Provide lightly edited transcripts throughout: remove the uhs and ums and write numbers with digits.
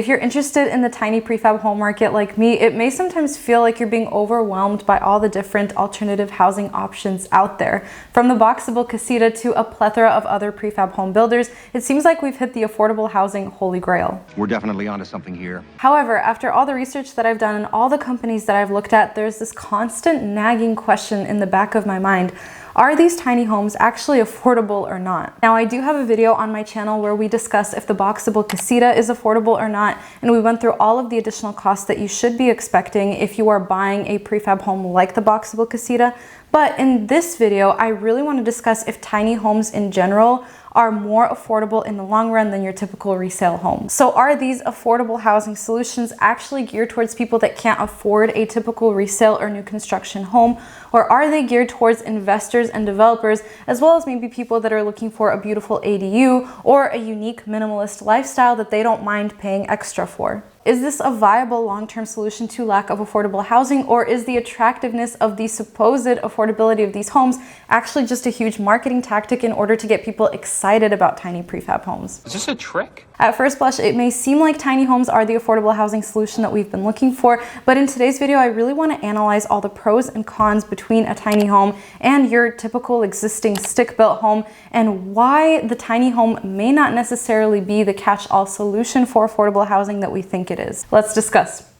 If you're interested in the tiny prefab home market like me, it may sometimes feel like you're being overwhelmed by all the different alternative housing options out there. From the boxable casita to a plethora of other prefab home builders, it seems like we've hit the affordable housing holy grail. We're definitely onto something here. However, after all the research that I've done and all the companies that I've looked at, there's this constant nagging question in the back of my mind. Are these tiny homes actually affordable or not? Now, I do have a video on my channel where we discuss if the boxable casita is affordable or not, and we went through all of the additional costs that you should be expecting if you are buying a prefab home like the boxable casita. But in this video, I really want to discuss if tiny homes in general are more affordable in the long run than your typical resale home. So are these affordable housing solutions actually geared towards people that can't afford a typical resale or new construction home? Or are they geared towards investors and developers, as well as maybe people that are looking for a beautiful ADU or a unique minimalist lifestyle that they don't mind paying extra for? Is this a viable long-term solution to lack of affordable housing, or is the attractiveness of the supposed affordability of these homes actually just a huge marketing tactic in order to get people excited about tiny prefab homes? Is this a trick? At first blush, it may seem like tiny homes are the affordable housing solution that we've been looking for, but in today's video, I really want to analyze all the pros and cons between a tiny home and your typical existing stick-built home, and why the tiny home may not necessarily be the catch-all solution for affordable housing that we think it is. Let's discuss.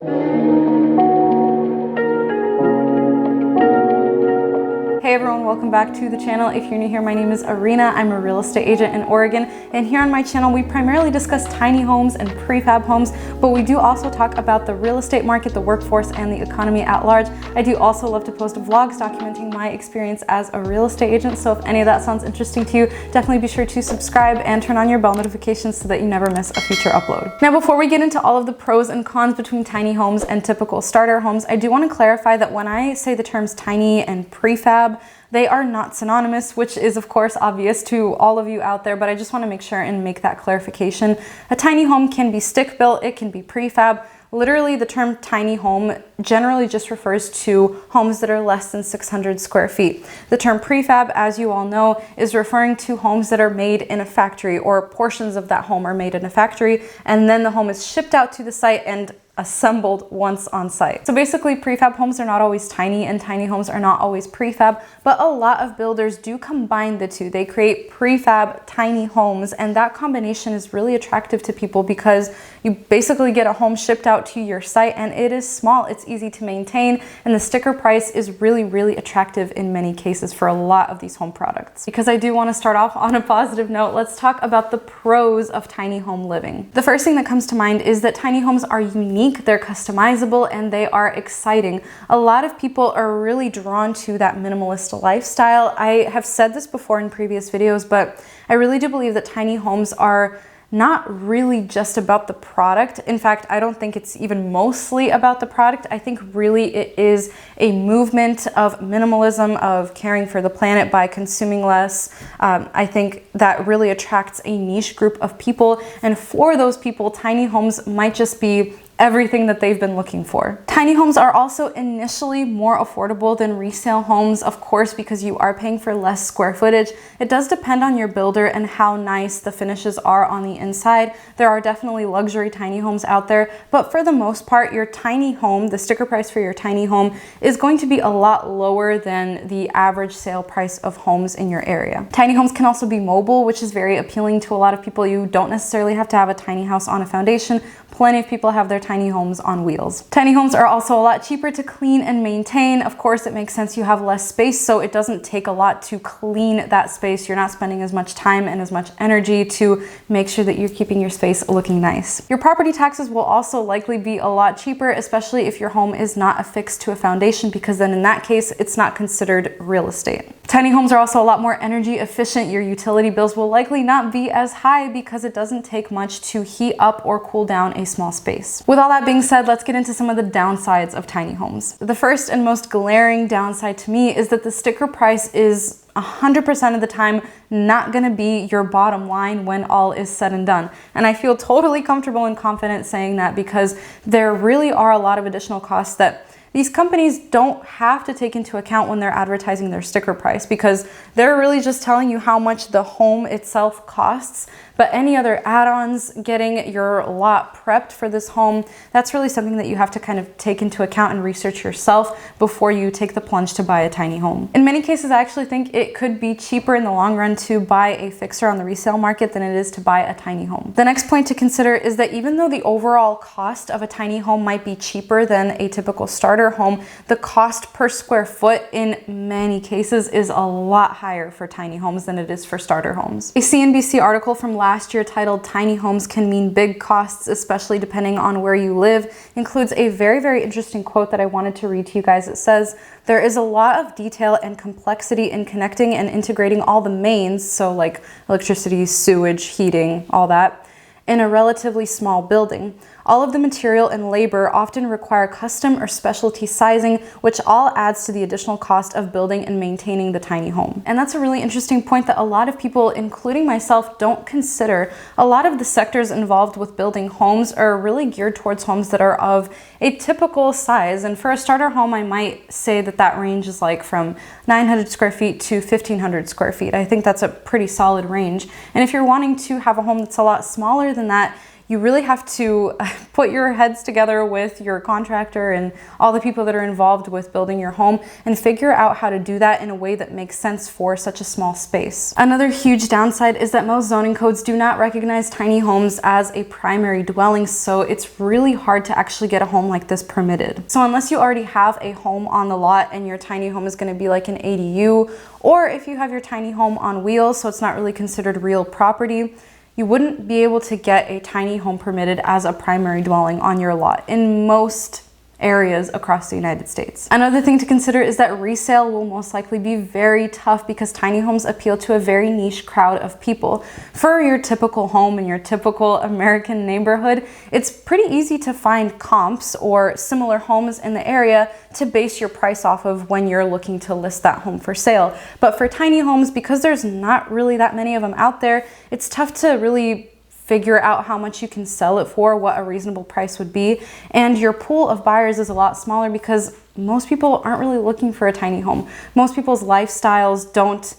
Hey everyone, welcome back to the channel. If you're new here, my name is Arena. I'm a real estate agent in Oregon, and here on my channel we primarily discuss tiny homes and prefab homes, but we do also talk about the real estate market, the workforce, and the economy at large. I do also love to post vlogs documenting my experience as a real estate agent, so if any of that sounds interesting to you, definitely be sure to subscribe and turn on your bell notifications so that you never miss a future upload. Now, before we get into all of the pros and cons between tiny homes and typical starter homes, I do want to clarify that when I say the terms tiny and prefab, they are not synonymous, which is of course obvious to all of you out there, but I just want to make sure and make that clarification. A tiny home can be stick built, it can be prefab. Literally, the term tiny home generally just refers to homes that are less than 600 square feet. The term prefab, as you all know, is referring to homes that are made in a factory, or portions of that home are made in a factory, and then the home is shipped out to the site and assembled once on site. So basically, prefab homes are not always tiny and tiny homes are not always prefab, but a lot of builders do combine the two. They create prefab tiny homes, and that combination is really attractive to people because you basically get a home shipped out to your site and it is small, it's easy to maintain, and the sticker price is really, really attractive in many cases for a lot of these home products. Because I do want to start off on a positive note, let's talk about the pros of tiny home living. The first thing that comes to mind is that tiny homes are unique, they're customizable, and they are exciting. A lot of people are really drawn to that minimalist lifestyle. I have said this before in previous videos, but I really do believe that tiny homes are not really just about the product. In fact, I don't think it's even mostly about the product. I think really it is a movement of minimalism, of caring for the planet by consuming less. I think that really attracts a niche group of people, and for those people, tiny homes might just be everything that they've been looking for. Tiny homes are also initially more affordable than resale homes, of course, because you are paying for less square footage. It does depend on your builder and how nice the finishes are on the inside. There are definitely luxury tiny homes out there, but for the most part, your tiny home, the sticker price for your tiny home, is going to be a lot lower than the average sale price of homes in your area. Tiny homes can also be mobile, which is very appealing to a lot of people. You don't necessarily have to have a tiny house on a foundation. Plenty of people have their tiny homes on wheels. Tiny homes are also a lot cheaper to clean and maintain. Of course, it makes sense, you have less space, so it doesn't take a lot to clean that space. You're not spending as much time and as much energy to make sure that you're keeping your space looking nice. Your property taxes will also likely be a lot cheaper, especially if your home is not affixed to a foundation, because then in that case, it's not considered real estate. Tiny homes are also a lot more energy efficient. Your utility bills will likely not be as high because it doesn't take much to heat up or cool down a small space. With all that being said, let's get into some of the downsides of tiny homes. The first and most glaring downside to me is that the sticker price is 100% of the time not going to be your bottom line when all is said and done. And I feel totally comfortable and confident saying that because there really are a lot of additional costs that these companies don't have to take into account when they're advertising their sticker price, because they're really just telling you how much the home itself costs. But any other add-ons, getting your lot prepped for this home, that's really something that you have to kind of take into account and research yourself before you take the plunge to buy a tiny home. In many cases, I actually think it could be cheaper in the long run to buy a fixer on the resale market than it is to buy a tiny home. The next point to consider is that even though the overall cost of a tiny home might be cheaper than a typical starter home, the cost per square foot in many cases is a lot higher for tiny homes than it is for starter homes. A CNBC article from last year titled "Tiny Homes Can Mean Big Costs, Especially Depending on Where You Live" includes a very interesting quote that I wanted to read to you guys. It says, "There is a lot of detail and complexity in connecting and integrating all the mains," so like electricity, sewage, heating, all that, "in a relatively small building. All of the material and labor often require custom or specialty sizing, which all adds to the additional cost of building and maintaining the tiny home." And that's a really interesting point that a lot of people, including myself, don't consider. A lot of the sectors involved with building homes are really geared towards homes that are of a typical size. And for a starter home, I might say that that range is like from 900 square feet to 1,500 square feet. I think that's a pretty solid range. And if you're wanting to have a home that's a lot smaller than that, you really have to put your heads together with your contractor and all the people that are involved with building your home and figure out how to do that in a way that makes sense for such a small space. Another huge downside is that most zoning codes do not recognize tiny homes as a primary dwelling, so it's really hard to actually get a home like this permitted. So unless you already have a home on the lot and your tiny home is going to be like an ADU, or if you have your tiny home on wheels, so it's not really considered real property, you wouldn't be able to get a tiny home permitted as a primary dwelling on your lot in most areas across the United States. Another thing to consider is that resale will most likely be very tough because tiny homes appeal to a very niche crowd of people. For your typical home in your typical American neighborhood, it's pretty easy to find comps or similar homes in the area to base your price off of when you're looking to list that home for sale. But for tiny homes, because there's not really that many of them out there, it's tough to really figure out how much you can sell it for, what a reasonable price would be. And your pool of buyers is a lot smaller because most people aren't really looking for a tiny home. Most people's lifestyles don't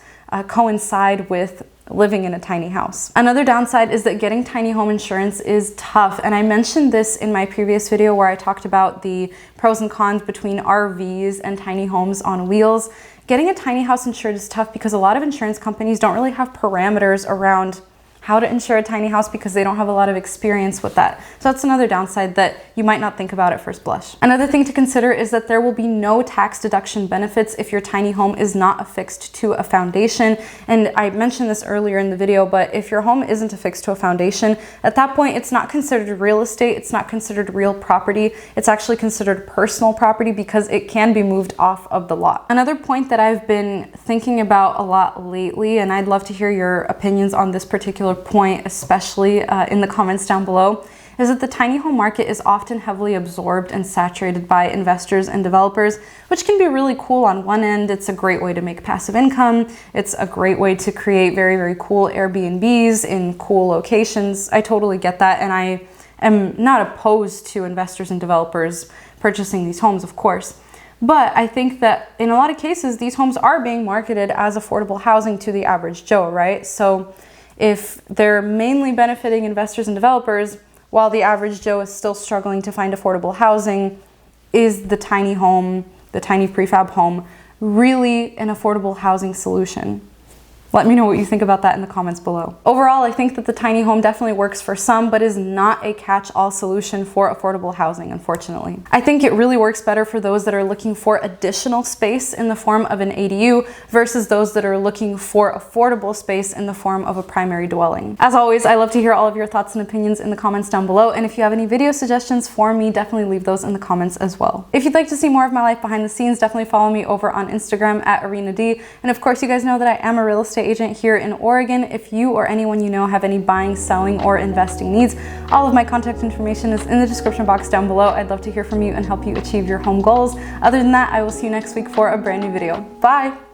coincide with living in a tiny house. Another downside is that getting tiny home insurance is tough. And I mentioned this in my previous video where I talked about the pros and cons between RVs and tiny homes on wheels. Getting a tiny house insured is tough because a lot of insurance companies don't really have parameters around how to insure a tiny house because they don't have a lot of experience with that. So that's another downside that you might not think about at first blush. Another thing to consider is that there will be no tax deduction benefits if your tiny home is not affixed to a foundation. And I mentioned this earlier in the video, but if your home isn't affixed to a foundation, at that point, it's not considered real estate. It's not considered real property. It's actually considered personal property because it can be moved off of the lot. Another point that I've been thinking about a lot lately, and I'd love to hear your opinions on this particular point, especially in the comments down below, is that the tiny home market is often heavily absorbed and saturated by investors and developers, which can be really cool on one end. It's a great way to make passive income. It's a great way to create very cool Airbnbs in cool locations. I totally get that, and I am not opposed to investors and developers purchasing these homes, of course. But I think that in a lot of cases, these homes are being marketed as affordable housing to the average Joe, right? So if they're mainly benefiting investors and developers, while the average Joe is still struggling to find affordable housing, is the tiny home, the tiny prefab home, really an affordable housing solution? Let me know what you think about that in the comments below. Overall, I think that the tiny home definitely works for some, but is not a catch-all solution for affordable housing, unfortunately. I think it really works better for those that are looking for additional space in the form of an ADU versus those that are looking for affordable space in the form of a primary dwelling. As always, I love to hear all of your thoughts and opinions in the comments down below, and if you have any video suggestions for me, definitely leave those in the comments as well. If you'd like to see more of my life behind the scenes, definitely follow me over on Instagram at ArenaD. And of course, you guys know that I am a real estate agent here in Oregon. If you or anyone you know have any buying, selling, or investing needs, all of my contact information is in the description box down below. I'd love to hear from you and help you achieve your home goals. Other than that, I will see you next week for a brand new video. Bye!